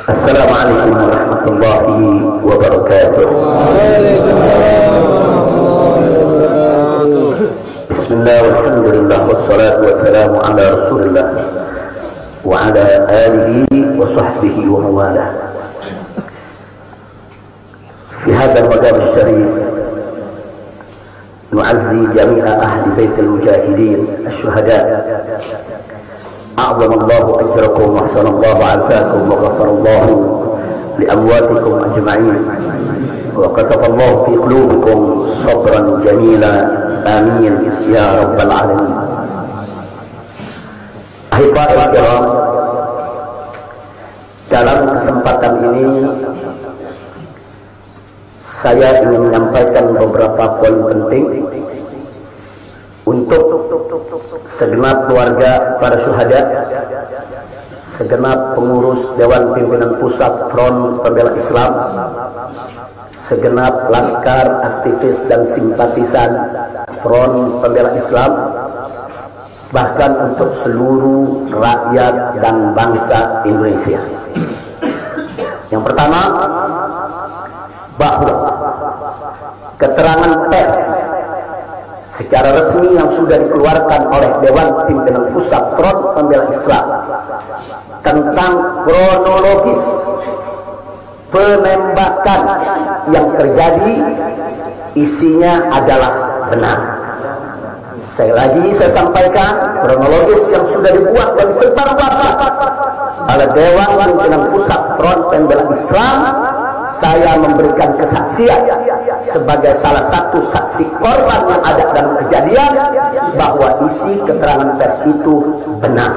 Assalamualaikum warahmatullahi wabarakatuh. Bismillah walhamdulillah wassalatu wassalamu ala rasulillah wa ala alihi wa sahbihi wa mawalah. Di hadal madam syarif nu'azzi jami'a ahli baitil mujahidin asy-syuhada. أعظم الله أجركم وأحسن الله عزاكم وغفر الله لأمواتكم أجمعين وكتب الله في قلوبكم صبرا جميلا آمين يا رب العالمين. Ahibahil kiram, dalam kesempatan ini saya ingin menyampaikan beberapa poin penting untuk segenap keluarga para syuhada, segenap pengurus Dewan Pimpinan Pusat Front Pembela Islam, segenap laskar, aktivis dan simpatisan Front Pembela Islam, bahkan untuk seluruh rakyat dan bangsa Indonesia. Yang pertama, bahwa keterangan pers secara resmi yang sudah dikeluarkan oleh Dewan Pimpinan Pusat Front Pembela Islam tentang kronologis penembakan yang terjadi isinya adalah benar. Saya sampaikan kronologis yang sudah dibuat dan disebarluaskan oleh Dewan Pimpinan Pusat Front Pembela Islam. Saya memberikan kesaksian sebagai salah satu saksi korban yang ada dalam kejadian bahwa isi keterangan pers itu benar.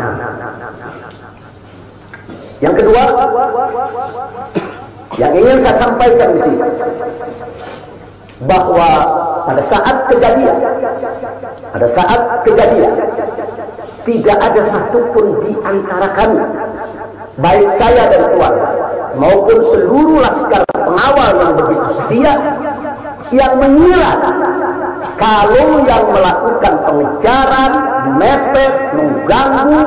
Yang kedua, yang ingin saya sampaikan di sini, bahwa pada saat kejadian tidak ada satupun di antara kami, baik saya dan keluarga maupun seluruh laskar pengawal yang begitu setia, yang mengira kalau yang melakukan pengejaran, mepet, mengganggu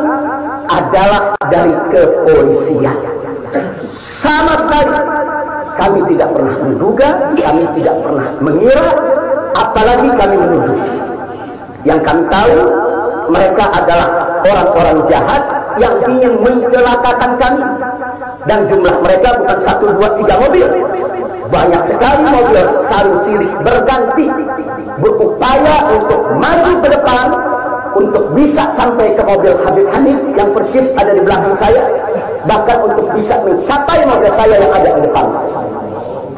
adalah dari kepolisian. Sama sekali kami tidak pernah menduga, kami tidak pernah mengira, apalagi kami menuduh. Yang kami tahu, mereka adalah orang-orang jahat yang ingin mencelakakan kami. Dan jumlah mereka bukan 1, 2, 3 mobil. Banyak sekali mobil saling silih berganti, berupaya untuk maju ke depan, untuk bisa sampai ke mobil Habib Hanif yang persis ada di belakang saya, bahkan untuk bisa mencapai mobil saya yang ada di depan.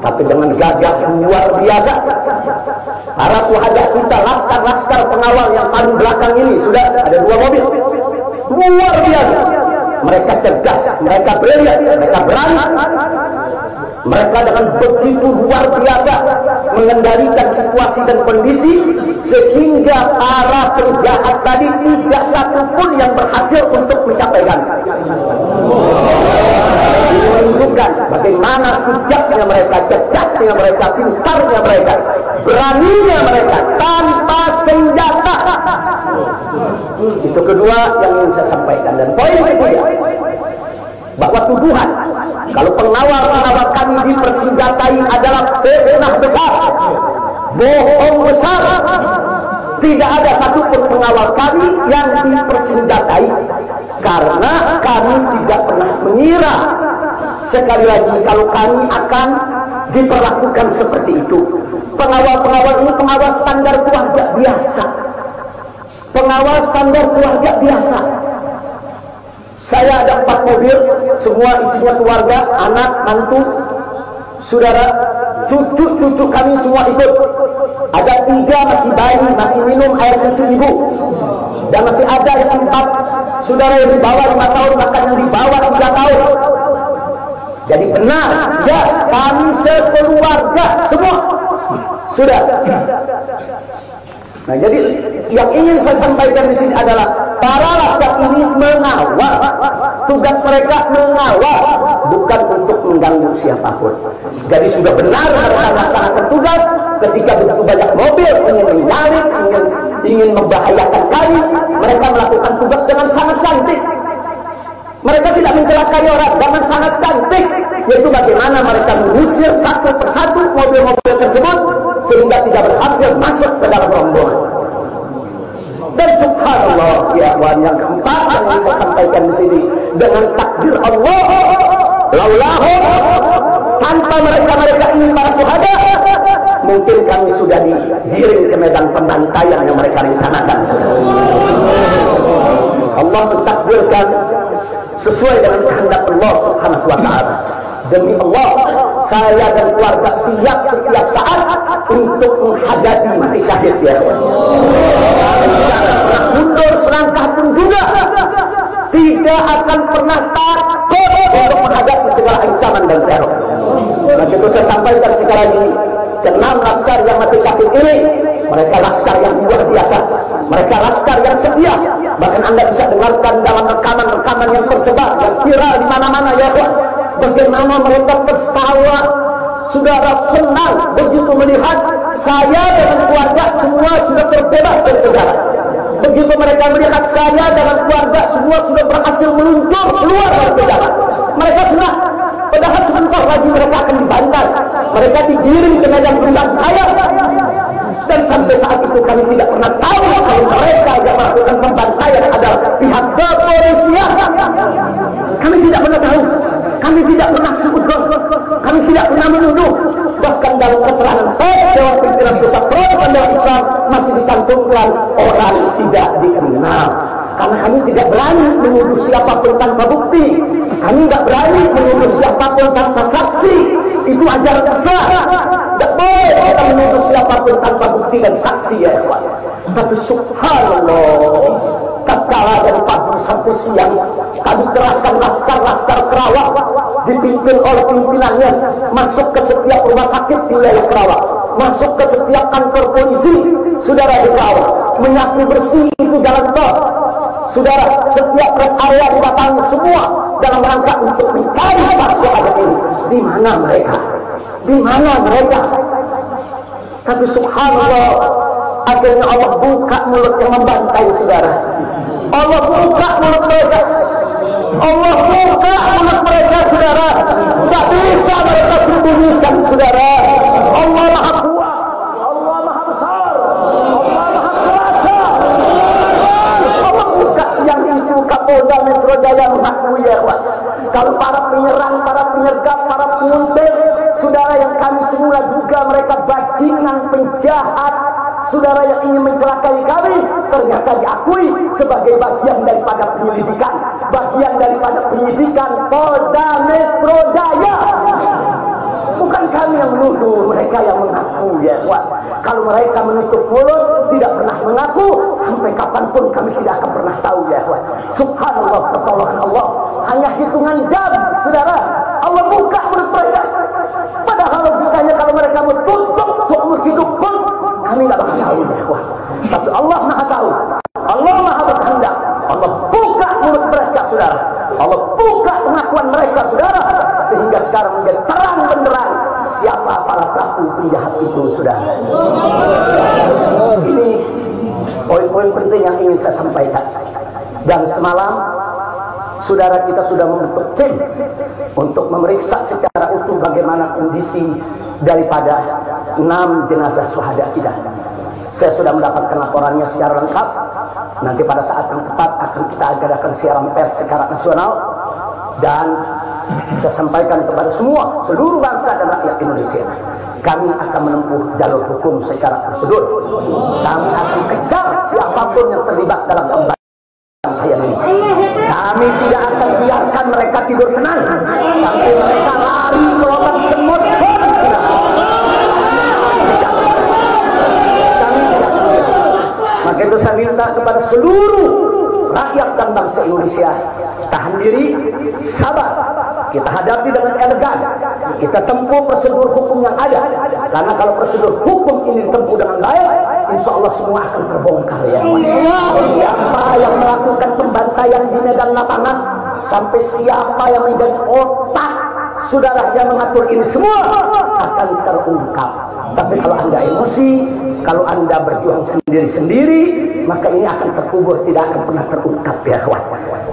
Tapi dengan gagah luar biasa, para syuhada kita, laskar-laskar pengawal yang paling belakang ini, sudah ada 2 mobil, luar biasa. Mereka cerdas, mereka brilian, mereka berani. Mereka dengan begitu luar biasa mengendalikan situasi dan kondisi, sehingga para penjahat tadi tidak satupun yang berhasil untuk mencapai kami. Menunjukkan bagaimana sijaknya mereka, cerdasnya mereka, pintarnya mereka, beraninya mereka tanpa senjata. Itu kedua yang ingin saya sampaikan. Dan poin ketiga, bahwa tuduhan kalau pengawal-pengawal kami dipersenjatai adalah fitnah besar, bohong besar. Tidak ada satupun pengawal kami yang dipersenjatai, karena kami tidak pernah mengira, sekali lagi, kalau kami akan diperlakukan seperti itu. Pengawal-pengawal ini pengawal standar keluarga biasa, pengawal standar keluarga biasa. Saya ada 4 mobil, semua isinya keluarga, anak, mantu, saudara, cucu kami semua ikut. Ada 3 masih bayi, masih minum air susu ibu, dan masih ada yang 4 saudara yang di bawah 5 tahun, bahkan yang di bawah 3 tahun. Jadi benar, ya, kami sekeluarga semua sudah. Nah, jadi yang ingin saya sampaikan di sini adalah para laskar ini mengawal, tugas mereka mengawal, bukan untuk mengganggu siapapun. Jadi sudah benar mereka melaksanakan tugas. Ketika begitu banyak mobil ingin menyalip, ingin membahayakan kami, mereka melakukan tugas dengan sangat cantik. Mereka tidak mencelakai orang dengan sangat cantik, yaitu bagaimana mereka mengusir satu persatu mobil-mobil tersebut sehingga tidak berhasil masuk ke dalam rombongan. Dan subhanallah, ya wan, yang keempat yang ingin saya sampaikan di sini, dengan takdir Allah, laulahu, tanpa mereka ini para syuhada, mungkin kami sudah digiring ke medan pembantaian yang mereka rencanakan. Allah mentakdirkan sesuai dengan kehendak Allah Subhanahu wa ta'ala. Demi Allah, saya dan keluarga siap setiap saat untuk menghadapi mati syahid, ya. Tidak mundur selangkah pun juga, tidak akan pernah takut untuk menghadapi segala ancaman dan teror. Maka itu saya sampaikan sekali lagi, ke-6 laskar yang mati syahid ini, mereka laskar yang luar biasa, mereka laskar yang setia. Bahkan Anda bisa dengarkan dalam rekaman-rekaman yang tersebar, yang viral di mana-mana, ya kawan, bagaimana mereka tertawa, saudara, senang begitu melihat saya dengan keluarga semua sudah terbebas dari penjara. Begitu mereka melihat saya dengan keluarga semua sudah berhasil meluncur keluar dari penjara, mereka senang. Padahal sebentar lagi mereka akan dibantai, mereka digiring ke medan pembantaian. Dan sampai saat itu kami tidak pernah tahu kalau mereka yang melakukan pembantaian adalah pihak kepolisian. Kami tidak pernah tahu, kami tidak pernah sebutkan, kami tidak pernah menuduh. Bahkan dalam keterangan pers Dewan Pimpinan Pusat Perubahan Islam masih dicantumkan orang tidak dikenal. Karena kami tidak berani menuduh siapapun tanpa bukti, kami tidak berani menuduh siapapun tanpa saksi. Itu ajaran Islam. Tidak boleh kita menuduh siapapun tanpa bukti dan saksi, ya kawan. Tapi subhanallah, tatkala dari pagi sampai siang kami kerahkan laskar-laskar Kerawang dipimpin oleh pimpinannya masuk ke setiap rumah sakit di wilayah Kerawang, masuk ke setiap kantor polisi, saudara, di Kerawang, menyapu bersih itu jalan tol, saudara, setiap rest area didatangi semua dalam rangka untuk mencari para syuhada ini. Di mana mereka? Di mana mereka? Tapi subhanallah, akhirnya Allah buka mulut yang membantai, saudara. Allah buka mulut mereka. Allah buka mulut mereka, saudara. Tak bisa mereka sembunyikan, saudara. Allah Maha Kuat, Allah Maha Besar, Allah Maha Kuasa. Allah buka siang itu Kapolda Metro Jaya mengakui, ya kawan, kalau para penyerang, para penyergap, para penguntit, saudara, yang kami semula duga mereka bajingan penjahat, saudara, yang ingin mencelakai kami, ternyata diakui sebagai bagian daripada penyelidikan, bagian daripada penyidikan Polda Metro Jaya. Bukan kami yang menuduh, mereka yang mengaku, ya kawan. Kalau mereka menutup mulut, tidak pernah mengaku, sampai kapanpun kami tidak akan pernah tahu, ya kawan. Subhanallah, pertolongan Allah hanya hitungan jam, saudara. Allah buka mulut mereka. Padahal logikanya kalau mereka mau tutup seumur hidup pun kami tidak bakal tahu, ya kawan. Tapi Allah Maha tahu, Allah Maha berkehendak. Allah buka mulut mereka, saudara. Allah buka pengakuan mereka, saudara, sehingga sekarang menjadi terang benderang siapa para pelaku penjahat itu, saudara. Ini poin-poin penting yang ingin saya sampaikan. Dan semalam saudara, kita sudah membentuk tim untuk memeriksa secara utuh bagaimana kondisi daripada 6 jenazah syuhada kita. Saya sudah mendapatkan laporannya secara lengkap. Nanti pada saat yang tepat akan kita adakan siaran pers secara nasional, dan saya sampaikan kepada semua, seluruh bangsa dan rakyat Indonesia, kami akan menempuh jalur hukum secara prosedur. Kami akan kejar siapapun yang terlibat dalam pembantaian ini. Kami tidak akan biarkan mereka tidur tenang sampai mereka lari ke lubang semut. Maka itu saya minta kepada seluruh rakyat dan bangsa Indonesia, tahan diri, sabar. Kita hadapi dengan elegan, kita tempuh prosedur hukum yang ada. Karena kalau prosedur hukum ini ditempuh dengan baik, insya Allah semua akan terbongkar, ya. Siapa yang melakukan pembantaian di medan lapangan, sampai siapa yang menjadi otak, saudara, yang mengatur ini semua akan terungkap. Tapi kalau Anda emosi, kalau Anda berjuang sendiri-sendiri, maka ini akan terkubur, tidak akan pernah terungkap, ya kawan.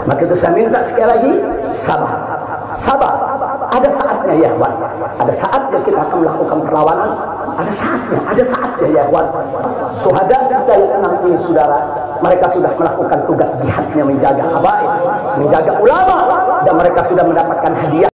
Maka itu saya minta sekali lagi, sabar. Sabar. Ada saatnya ya ikhwan. Ada saatnya kita akan melakukan perlawanan. Ada saatnya ya ikhwan. Syuhada kita yang 6 ini saudara, mereka sudah melakukan tugas jihadnya menjaga habaib, menjaga ulama, dan mereka sudah mendapatkan hadiah.